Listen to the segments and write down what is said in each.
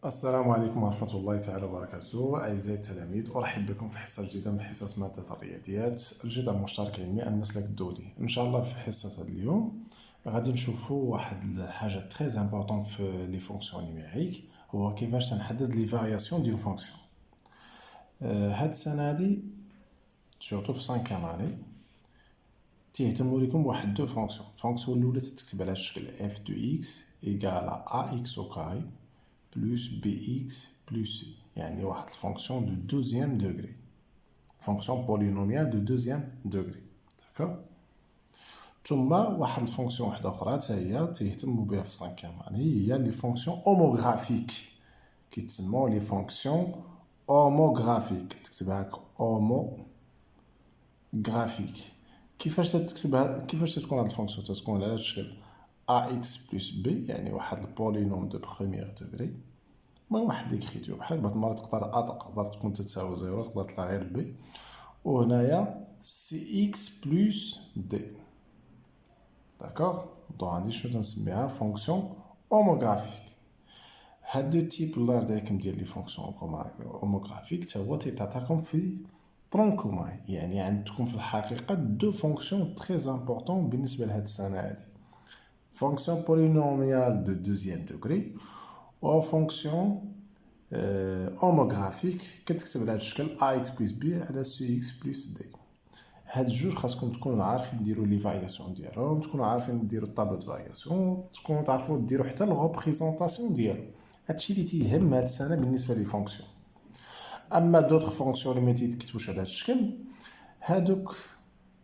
السلام عليكم ورحمة الله تعالى وبركاته. أعزائي التلاميذ، أرحب بكم في حصة جديدة من حصص مادة الرياضيات الجدء المشترك علمي المسلك الدولي. إن شاء الله في حصة اليوم غادي نشوفوا واحد الحاجة تري امبورطون في لي فونكسيون نيميريك، هو كيفاش تنحدد لي فارياسيون ديال فونكسيون. هاد السنة هادي سورتو في 5 اني تيهتموا لكم بواحد دو فونكسيون الأولى تتكتب على الشكل f de x إيكال ax au carré plus bx plus c، يعني واحد الفونكسيون دو دوزيام دوغري، فونكسيون بولينوميال دو دوزيام دوغري، داكوغ. ثم واحد الفونكسيون وحده اخرى حتى هي تيهتموا بها في 5 اني، هي لي فونكسيون اوموغرافيك، كيتسموا لي فونكسيون اوموغرافيك، تكتبها هكا اوموغرافيك. كيفاش تكتبها، كيفاش تكون هاد الفونكسيون؟ تتكون على هاد الشكل ax plus b، يعني واحد البولينوم دو بروميير دوغري، ما واحد ليكريتور بحال بعض المرات تقدر تقدر تكون تساوي زيرو، تقدر تطلع غير بي، وهنايا سي اكس بلس دي، داكوغ. دونك غادي شنو تنسميها؟ فونكسيون اوموغرافيك. هاد لو تيب الله يرضي عليكم ديال لي فونكسيون اوموغرافيك تا هو تيتعطاكم في طرونكوماي، يعني عندكم في الحقيقه دو فونكسيون تري امبورطون بالنسبه لهاد السنه هادي، فونكسيون بولينوميال دو دوزيام دوغري و فونكسيون اوموغرافيك كتكتب على هاد الشكل ax بلس b على cx بلس d. هاد الجوج خاصكم تكونوا عارفين ديروا لي فارياسيون ديالهم، تكونوا عارفين ديروا الطابلو دو فارياسيون، تكونوا تعرفوا ديروا حتى الريبريزونطاسيون ديالو. هادشي اللي تيهم هاد السنه بالنسبه لي فونكسيون. اما دوطخ فونكسيون اللي ما تيتكتبوش على هاد الشكل، هادوك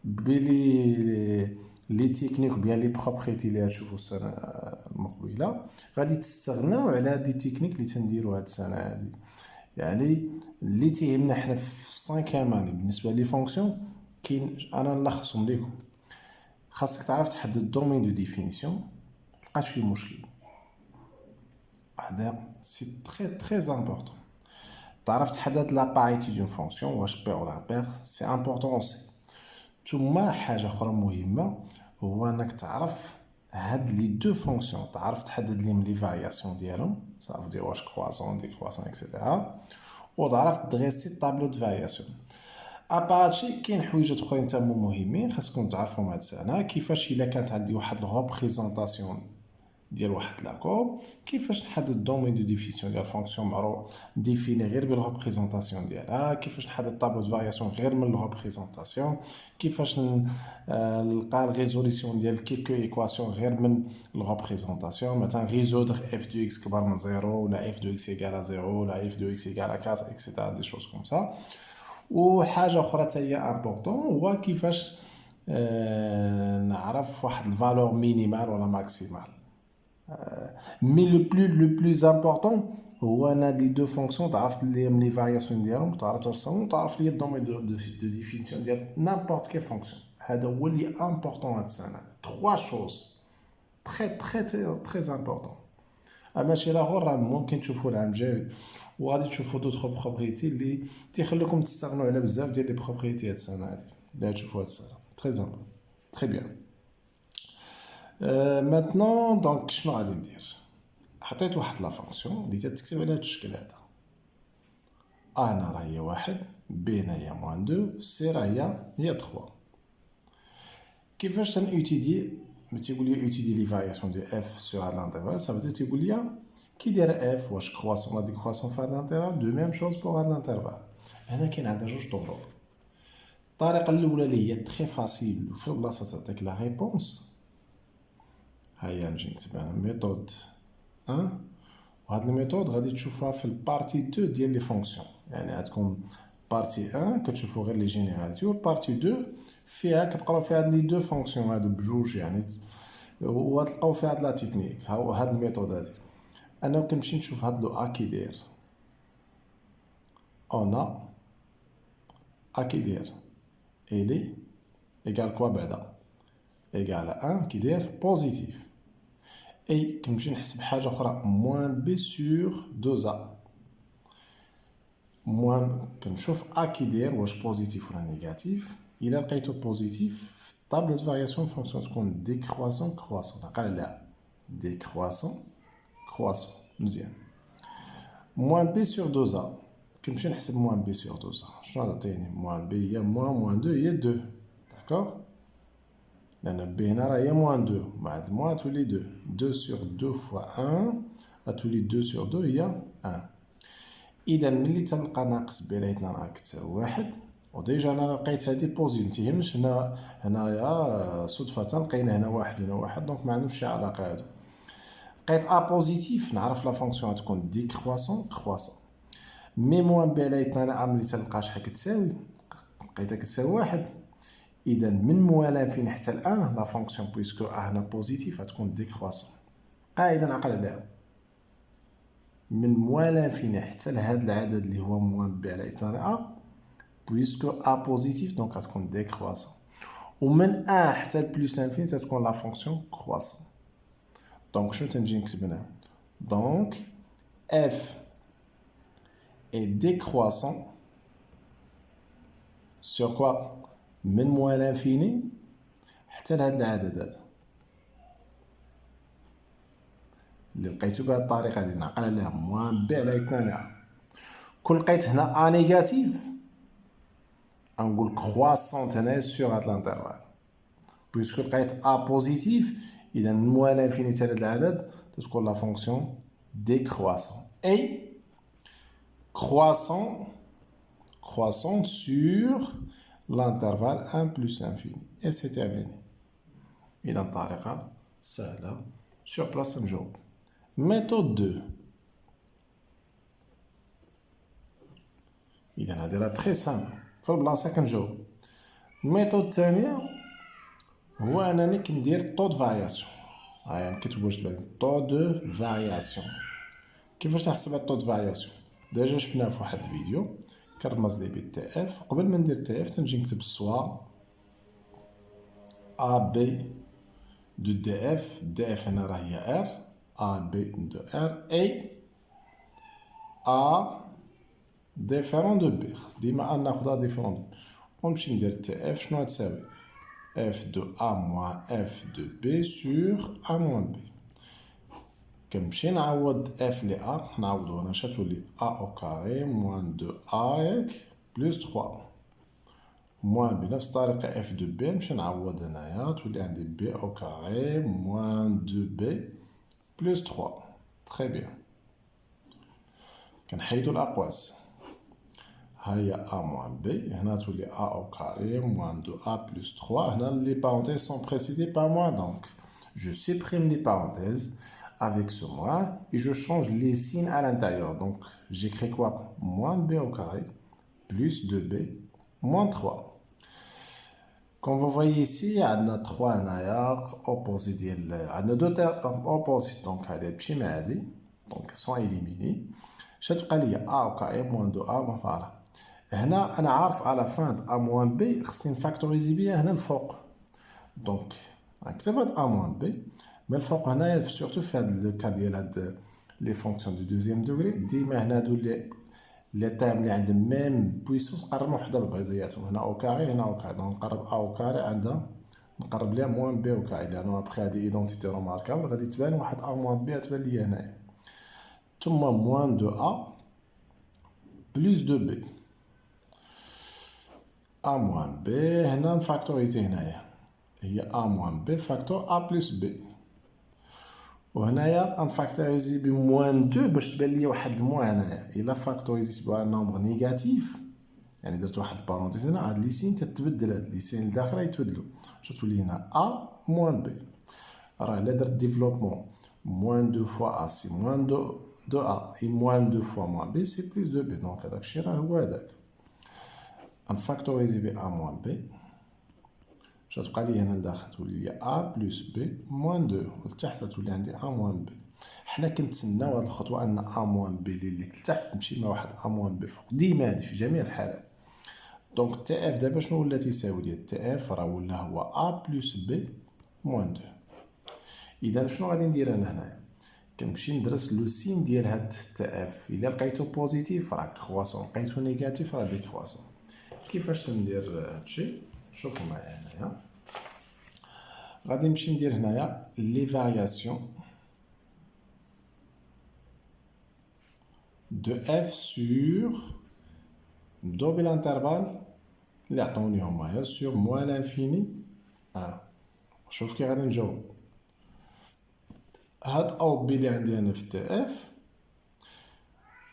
بلي لي تكنيك بيان لي بروبريتي اللي غتشوفوا السنه المقبله غادي تستغناو على هاد لي تكنيك اللي تنديروا هاد السنه هادي. يعني اللي تيهمنا حنا في 5 اني بالنسبه لي فونكسيون كاين، انا نلخصهم لكم. خاصك تعرف تحدد الدومين دو ديفينيسيون، متلقاش فيه مشكل، هذا سي تري امبورطون. تعرف تحدد لا باريتي دون فونكسيون، واش بي ولا بير، سي امبورطون اوسي. ثم حاجه اخرى مهمه هو انك تعرف هاد لي دو فونكسيون، تعرف تحدد لهم لي فارياسيون ديالهم، صافي دير واش كرواسون ديكرواسون اكسيتيرا، وتعرف تدريسي طابلو دو فارياسيون. اباراتشي كاين حوايج اخرين تما مهمين خاصكم تعرفوهم هاد السنه، كيفاش الا كانت عندي واحد الريبريزونطاسيون ديال واحد لاكور، كيفاش نحدد الدومين دو ديفينيسيون ديال فونكسيون معروف ديفيني غير بالريبريزونطاسيون ديالها، كيفاش نحدد طابلو دو فارياسيون غير من الريبريزونطاسيون، كيفاش نلقى الريزوليسيون ديال كيلكو ايكواسيون غير من الريبريزونطاسيون، مثلا ريزودر اف دو اكس كبر من زيرو، ولا اف دو اكس ايكال زيرو، ولا اف دو اكس ايكال 4 اكسيتيرا، دي شوز كوم سا. وحاجه اخرى حتى هي امبورطون هو كيفاش نعرف واحد الفالور مينيمال ولا ماكسيمال. مي لو بلوز امبورطون هو انا لي دو فونكسيون تعرف لي فارياسيون ديالهم، تعرف ترسمهم، تعرف لي الدومين دو ديفينيسيون ديال نامبورط كي فونكسيون. هذا هو اللي امبورطون هاد السنه، 3 شوز تري امبورطون. ماشي لاخر راه ممكن تشوفوا العام الجاي وغادي تشوفوا دوطخ بروبريتي اللي تيخليكم تستغنوا على بزاف ديال لي بروبريتي هاد السنه هادي اللي تشوفوا هاد السنه. تري امبورطون، تري بيان. ماتنون دونك شنو غادي ندير؟ حطيت واحد لا فونكسيون اللي تتكتب على هاد الشكل هذا، هنا راه هي واحد، بي هنا هي موان دو، سي راه هي 3. كيفاش تنوتيدي؟ تيقول لي اوتيدي لي فارياسيون دو اف سور هاد لانترفال، صافي تيقول لي كي داير اف واش كرواسون ولا ديكرواسون في هاد لانترفال، دو ميم شوز بوغ هاد لانترفال. هنا كاين عندنا جوج طرق. الطريقه الاولى اللي هي تري فاسيل وفي بلاصه تعطيك لا ريبونس، هيا نجي نكتبها ميثود 1، وهاد الميثود غادي تشوفها في البارتي 2 ديال لي فونكسيون، يعني عندكم بارتي 1 كتشوفوا غير لي جينيراليتي، والبارتي 2 فيها كتقراو فيها هاد لي دو فونكسيون هادو بجوج، يعني وتلقاو فيها هاد لا تكنيك. هاد الميثود هادي انا كنمشي نشوف هاد لو ا كي داير، اون ا كي داير الي ايكال كوا بعدا، ايكال 1 كي داير بوزيتيف، اي كنمشي نحسب حاجه اخرى موان بي سور 2 ا، موان كنشوف ا كي داير واش بوزيتيف ولا نيجاتيف. الا لقيتو بوزيتيف في الطابلو دو فارياسيون فونكسيون تكون ديكرواسون كرواسون، عقل عليها ديكرواسون كرواسون، مزيان. موان بي سور 2 ا كنمشي نحسب موان بي سور 2 ا شنو غتعطيني موان بي هي موان 2 هي 2 داكوغ لان بي هنا راه هي موان 2 مع هاد موان تولي 2 سور 2 فوا 1 غتولي 2 سور 2 هي 1 اذا ملي تنلقى ناقص بي لقيتنا راه كتساوي واحد وديجا انا لقيت هادي بوزيتيف متيهمش هنايا صدفة لقينا هنا واحد هنا واحد دونك ما عندهمش شي علاقة هادو لقيت ا بوزيتيف نعرف لا فونكسيون غتكون ديكرواسون كرواسون مي موان بي لقيتنا انا ملي تنلقى شحال كتساوي لقيتها كتساوي واحد اذا من موال انفيني حتى الان لا فونكسيون بويسكو ا هنا بوزيتيف غتكون ديكرواسون قاعدة نعقل عليها من موال انفيني حتى لهاد العدد اللي هو موان بي على اثنان ا بويسكو ا بوزيتيف دونك غتكون ديكرواسون ومن ا حتى لبلوس انفيني تتكون لا فونكسيون كرواسون دونك شنو تنجي نكتب هنا دونك اف اي ديكرواسون سور كوا من موال انفيني حتى لهاد العدد هذا اللي لقيتو بهاد الطريقه هادي نعقل عليها موان بي على اثنان ا كون لقيت هنا ا نيجاتيف غنقول كرواسونت هنايا سور هاد الانترفال بويسكو لقيت ا بوزيتيف اذا من موال انفيني حتى لهاد العدد تتكون لا فونكسيون ديكرواسون اي croissante sur l'intervalle 1 plus infini. Et c'est terminé. إذا طريقة سهلة sur place نجاوب. Méthode 2. إذا هادي راه تري سامبل في البلاصة كنجاوب. الميثود الثانية هو أنني كندير طو دو فارياسيون. هاهي نكتب واش تبان طو دو فارياسيون. كيفاش نحسب الطو دو فارياسيون؟ ديجا شفناه في واحد الفيديو كنرمز ليه بالتي اف قبل ما ندير تي اف تنجي نكتب سوا ا بي دو دي اف هنا راه هي ار ا بي دو ار اي ا ديفيرون دو بي خاص ديما ناخدها ديفيرون دو ونمشي ندير تي اف شنو غتساوي اف دو ا موان اف دو بي سور ا موان بي كنمشي نعوض اف لي ا نعوضو هنا شتولي ا او كاري موان دو ا ياك بلس 3 موان بنفس الطريقة اف دو بي نمشي نعوض هنايا تولي عندي بي او كاري موان دو بي بلس 3 تري بيان كنحيدو الاقواس هاهي ا موان بي هنا تولي ا او كاري موان دو ا بلس 3 هنا لي بارونتيز سون précédées par moi donc je supprime les parenthèses avec ce moins et je change les signes à l'intérieur. Donc j'écris quoi? Moins b au carré plus 2b moins 3. Comme vous voyez ici, on a 3 opposés. On a 2 opposés. Donc donc sont éliminés. Je te dis a au carré moins 2a. Voilà. هنا أنا عارف على fin a moins b خصني نفاكتوريزي بيها هنا الفوق. Donc نكتب هاد a moins b مي الفوق هنايا سورتو في هاد لو كا ديال هاد لي فونكسيون دو دوزيام دوغري ديما هنا هادو لي تايم اللي عندهم ميم بويسونس قربوا حدا ببعضياتهم هنا او كاري هنا او كاري دونك نقرب ا او كاري عندها نقرب ليها موان بي او كاري لانه ابخي هادي ايدونتيتي روماركابل غادي تبان واحد ا موان بي تبان ليا هنايا ثم موان دو ا بلس دو بي ا موان بي هنا نفاكتوريزي هنايا هي ا موان بي فاكتور ا بلس بي وهنايا غنفاكتوريزي بموان 2 باش تبان لي واحد الموان هنايا الا فاكتوريزيت بواحد نومبر نيجاتيف يعني درت واحد البارونتيز هنا هاد لي سين تتبدل هاد لي سين الداخل يتبدلوا باش تولي هنا ا موان بي راه الا درت ديفلوبمون موان 2 فوا ا سي موان 2 ا اي موان 2 فوا موان بي سي بلس 2 بي دونك هداك الشيء راه هو هداك غنفاكتوريزي ب ا موان بي تبقى لي هنا لداخل تولي لي ا بلس بي موان 2 ولتحت تولي عندي ا موان بي حنا كنتسناو هاد الخطوه ان ا موان بي اللي لتحت تمشي مع واحد ا موان بي فوق ديما هادي في جميع الحالات دونك تي اف دابا شنو ولا تيساوي لي تي اف راه ولا هو ا بلس بي موان 2 اذا شنو غادي ندير انا هنايا كنمشي ندرس لو سين ديال هاد تي اف الا لقيتو بوزيتيف راه كرواسون لقيتو نيجاتيف راه ديكرواسون كيفاش تندير هادشي شوفوا معايا هنايا غادي نمشي ندير هنايا لي فارياسيون de f sur نبداو بالانترفال اللي عطونيهم معايا sur moins l'infini 1. شوف كي غادي نجاوب. هاد او بي اللي عندي انا في تي اف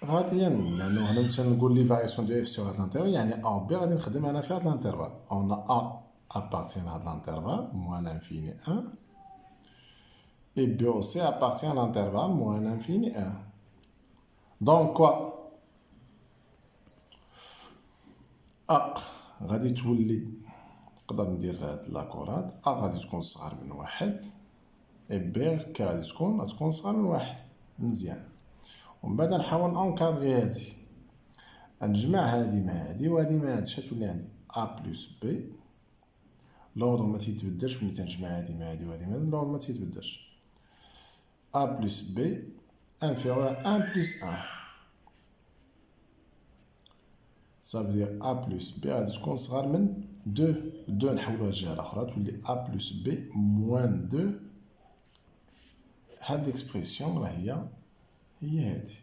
غادي لانه هنا مثلا نقول لي فارياسيون دو اف سور هاد الانترفال يعني او بي غادي نخدم انا في هاد الانترفال. اون ا appartient à l'intervalle moins l'infini 1 et B aussi appartient à l'intervalle moins l'infini 1. Donc quoi A غادي تولي نقدر ندير هاد لاكورات A غادي تكون صغار من واحد et B كي غادي تكون صغار من واحد. مزيان. ومن بعد نحاول انكادري هادي نجمع هادي مع هادي وهادي مع هادي شتولي عندي A plus B لوردر ما تيتبدلش ملي تنجمع هادي مع هادي وهادي مع هادي لوردر ما تيتبدلش. A plus B inférieur à 1 plus 1. Ça veut dire A plus B غادي تكون صغار من 2. 2 نحولوها للجهة الأخرى تولي A plus B moins 2. هاد ليكسبريسيون راه هي هادي.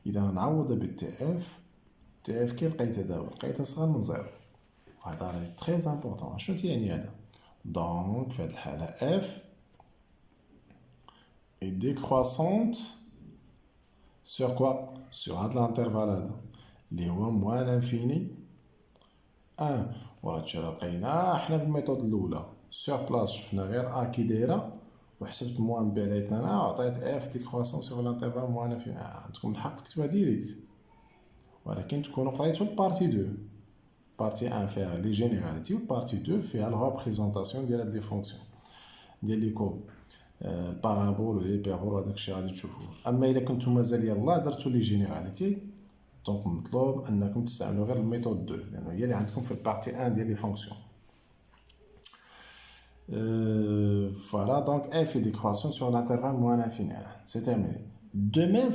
إذا نعوضها بالتي اف. تي اف كي لقيتها دابا لقيتها صغار من 0. هذا راه تري امبورطون. شنو تيعني هذا؟ دونك في هاد الحالة اف est décroissante sur quoi? Sur هاد الانترفال هذا اللي هو موان انفيني 1. وراه هادشي راه لقيناه حنا في الميثود الاولى سور بلاص شفنا غير ا كي دايره وحسبت موان بي على انا عطيت اف ديكرواسون سور الانترفال موان انفيني. عندكم الحق تكتبها ديريكت ولكن تكونوا قريتو البارتي 2. بارتي 1 فيها لي جينيراليتي وبارتي 2 فيها الريبريزونطاسيون ديال هاد لي فونكسيون ديال لي كوب البارابول ولي بيربول وهداك الشيء غادي تشوفوه. اما الا كنتو مازال يلاه درتو لي جينيراليتي دونك مطلوب انكم تستعملوا غير الميثود 2 لانه هي اللي عندكم في البارتي 1 ديال لي فونكسيون. Voilà donc f est décroissant sur l'intervalle moins l'infini 1. C'est terminé. De même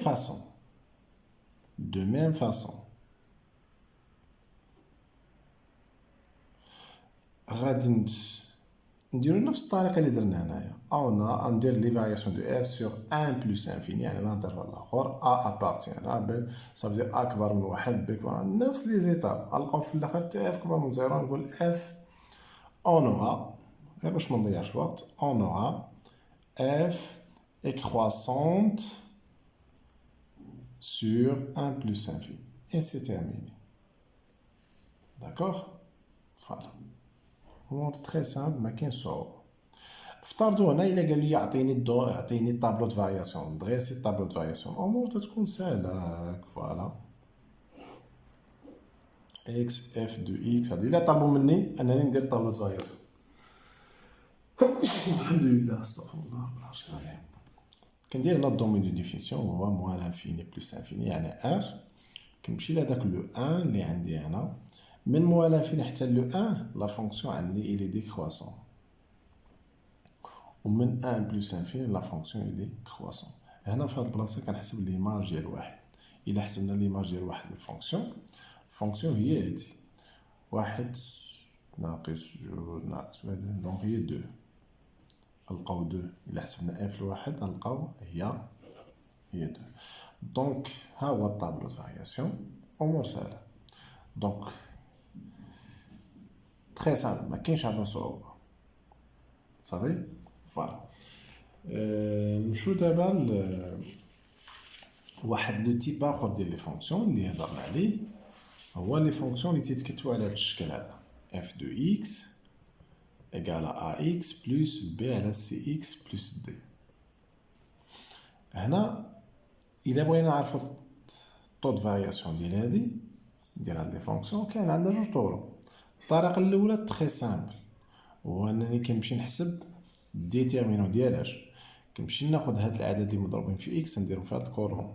façon غادي نديرو نفس الطريقه اللي درنا هنايا او ندير لي فارياسيون دو اف سور 1 بلس انفيني يعني الانترفال الاخر ا ابارتيان ا بي صافي اكبر من واحد بي نفس لي زيتاب نلقاو في الاخر تي اف كبر من 0 نقول اف اون اورا غير باش ما نضيعش الوقت اون اورا اف اكرواسونت sur 1 plus infini. Et c'est terminé. D'accord? Voilà. مود تري سامبل ما كاين صعوبه. افترضوا هنا الا قال لي يعطيني طابلو د فارياسيون دريسي طابلو د فارياسيون الامور تتكون ساهله هاك. فوالا اكس اف دو اكس هادي الا طلبوا مني انني ندير طابلو د فارياسيون الحمد لله استغفر الله رب العرش العظيم كندير هنا الدومين دو ديفينيسيون هو موان انفيني بلس انفيني يعني ار كنمشي لهداك لو 1 اللي عندي هنا من موان انفيني حتى لو 1 لا فونكسيون عندي الي ديكرواسون ومن 1 بلس انفيني لا فونكسيون الي كرواسون. هنا في هاد البلاصه كنحسب ليماج ديال واحد. الا حسبنا ليماج ديال واحد الفونكسيون هي هادي واحد ناقص جوج ناقص واحد دونك هي 2 نلقاو 2 الا حسبنا اف لواحد نلقاو هي 2 دونك ها هو الطابلو د فارياسيون امور سهله. دونك تري سامبل ما كاينش عندنا صعوبه صافي. فوالا نمشيو دابا واحد لو تيب اخر ديال لي فونكسيون اللي هضرنا عليه هو لي فونكسيون اللي تيتكتبوا على هذا الشكل هذا اف دو اكس ايكال ا اكس بلس بي على سي اكس بلس دي. هنا الا بغينا نعرفوا الطو د فارياسيون ديال هاد لي فونكسيون كاين عندنا جوج طرق. الطريقه الاولى تري سامبل هو انني كنمشي نحسب الديتيرمينون ديالاش كنمشي ناخذ هاد العدد اللي مضروبين في اكس نديرهم في هاد الكولوم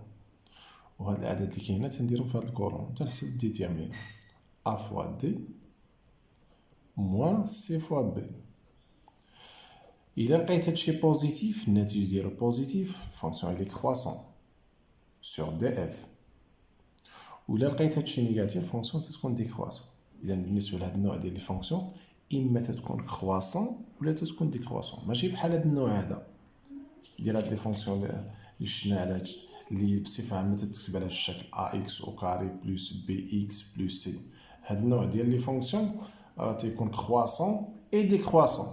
وهاد العدد اللي كاينه تنديرهم في هاد الكولوم تنحسب الديتيرمينون ا فوا دي موان سي فوا بي. الا لقيت هادشي بوزيتيف الناتج ديالو بوزيتيف فونكسيون الي كرواسون سور دي اف ولا لقيت هادشي نيجاتيف فونكسيون تتكون ديكرواسون. اذا بالنسبه لهاد النوع ديال لي فونكسيون اما تتكون كرواسون ولا تتكون ديكرواسون ماشي بحال هاد النوع هذا ديال هاد لي فونكسيون اللي شفنا على اللي بصفة عامة تكتب على الشكل ax au carré plus bx plus c. هاد النوع ديال لي فونكسيون راه تيكون كرواسون اي ديكرواسون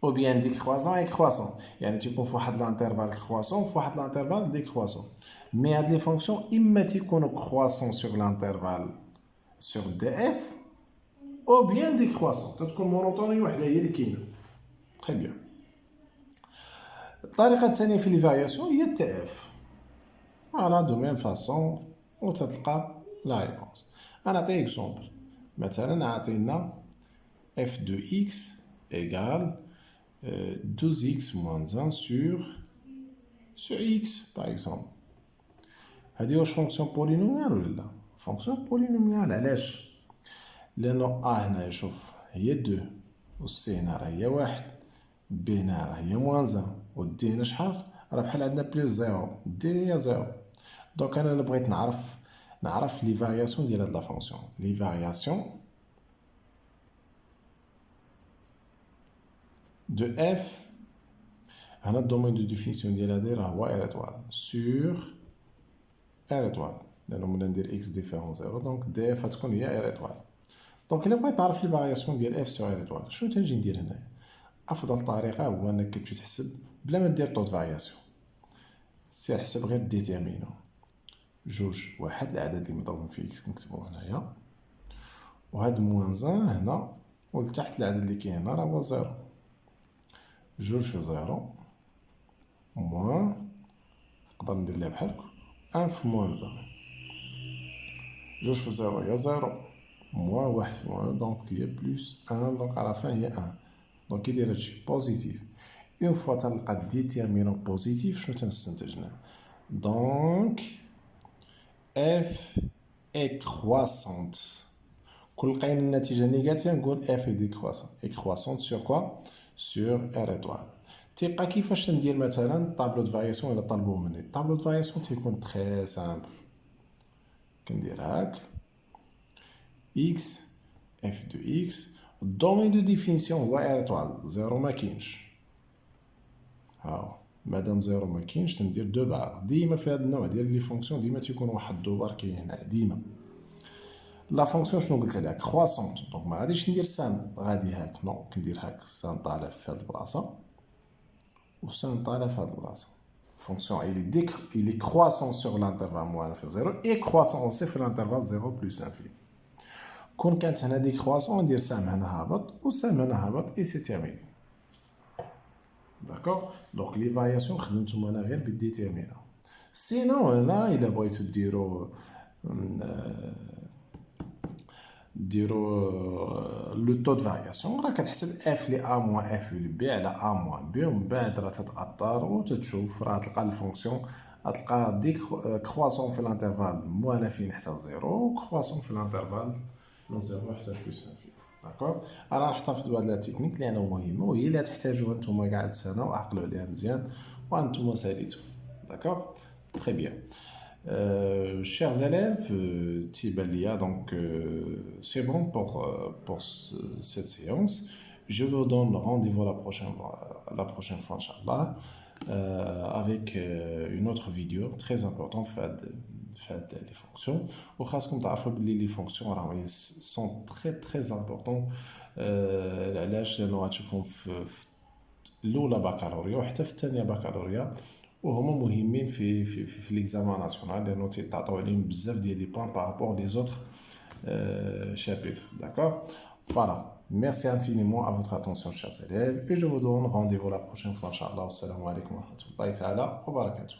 او بيان ديكرواسون اي كرواسون، يعني تيكون في واحد لانترفال كرواسون وفي واحد لانترفال ديكرواسون. مي هاد لي فونكسيون اما تيكونوا كرواسون سور لانترفال سور دي اف او بيان ديكرواسون، تتكون مونوطوني وحده هي اللي كاينه. تري بيان. الطريقه الثانيه في لي فارياسيون هي تي اف. فوالا دو ميم فاسون وتتلقى لا ريبونس. انا نعطي اكزومبل، مثلا عطينا f de x égale 12x moins 1 sur x par exemple. هذه واش فونكسيون بولينوميال ولا لا؟ فونكسيون بولينوميال. علاش؟ لانه هنا شوف هي 2 و c هنا راه هي 1 b هنا راه هي موان 1 و d هنا شحال؟ راه بحال عندنا بلوس 0 d هي 0. دونك انا الا بغيت نعرف لي فارياسيون ديال هاد لا فونكسيون، لي فارياسيون de f. هنا الدومين دو ديفينيسيون ديال هادي راه هو r étoile sur r étoile، لانه ملي ندير x ديفيرون 0 دونك دي اف غتكون هي r étoile. دونك الا بغيت نعرف لي فارياسيون ديال f sur r étoile شنو تنجي ندير هنايا؟ افضل طريقه هو انك كتمشي تحسب بلا ما دير طو د فارياسيون، سير حسب غير ديتيرمينو جوج واحد العدد اللي مضروب في x كنكتبوه هنايا، وهاد موان 1 هنا ولتحت العدد اللي كاين هنا راه هو 0. جوج في 0 موان نقدر ندير ليها بحال هكا 1 في موان 0. جوج في 0 هي 0 موان واحد في موان دونك هي بلوس 1 دونك على فان هي 1. دونك كي داير هادشي بوزيتيف اون فوا تنلقى ديتيرمينون بوزيتيف شنو تنستنتج هنا؟ دونك اف اي كرواسونت. كل لقينا النتيجه نيجاتيف نقول اف اي ديكرواسونت. اي كرواسونت سور كوا؟ سور ار ايتوال. تيبقى كيفاش ندير مثلا طابلو دو فارياسيون الا طلبوه مني. الطابلو دو فارياسيون تيكون تري سامبل، كندير هاك اكس اف دو اكس، الدومين دو ديفينيسيون هو ار ايتوال، زيرو ما كاينش. هاو مادام زيرو ما كاينش تندير دو بار. ديما في هذا النوع ديال لي فونكسيون ديما تيكون واحد دو بار كاين هنا ديما. لا فونكسيون شنو قلت عليها؟ كرواسونت. دونك ما غاديش ندير سان غادي هاك، نو كندير هاك سان طالع في هاد البلاصه و سان طالع في هاد البلاصه. فونكسيون il est croissant sur l'intervalle moins inférieur 0 et croissant aussi في l'intervalle 0 plus inférieur. كون كانت هنا ديكرواسون ندير سام هنا هابط و سام هنا هابط اي سي تيرميني. داكوغ. دونك لي فارياسيون خدمتهم انا غير بالديتيرمينون. سينون هنا الا بغيتو ديرو لو طو د فارياسيون راه كتحسب اف لي ا موان اف لي بي على ا موان بي، ومن بعد راه تتاثر وتتشوف راه تلقى الفونكسيون غتلقى ديك كرواسون في الانترفال موان فين حتى زيرو و كرواسون في الانترفال من زيرو حتى بلوس انفين. داكوغ. انا نحتفظ بهاد لا تكنيك لانه مهمه وهي اللي تحتاجوها نتوما كاع هاد السنه وعقلوا عليها مزيان وانتم ساليتو. داكوغ. تري بيان. Chers élèves, Tibalia, donc c'est bon pour cette séance. Je vous donne rendez-vous la prochaine fois, Inch'Allah, avec une autre vidéo très importante, fait les fonctions. Au cas où les fonctions sont très très importantes. علاش لانه غتشوفهم في الاولى بكالوريا وحتى في الثانيه بكالوريا، وهما مهمين في ليكزامان ناسيونال لانه تيعطيو عليهم بزاف ديال لي بوين بارابور لي زوتر chapitres. D'accord. Voilà. Merci infiniment à votre attention, chers élèves, et je vous donne rendez-vous la prochaine fois, Inch'Allah. Assalamu alaikum wa rahmatullahi ta'ala wa barakatuh.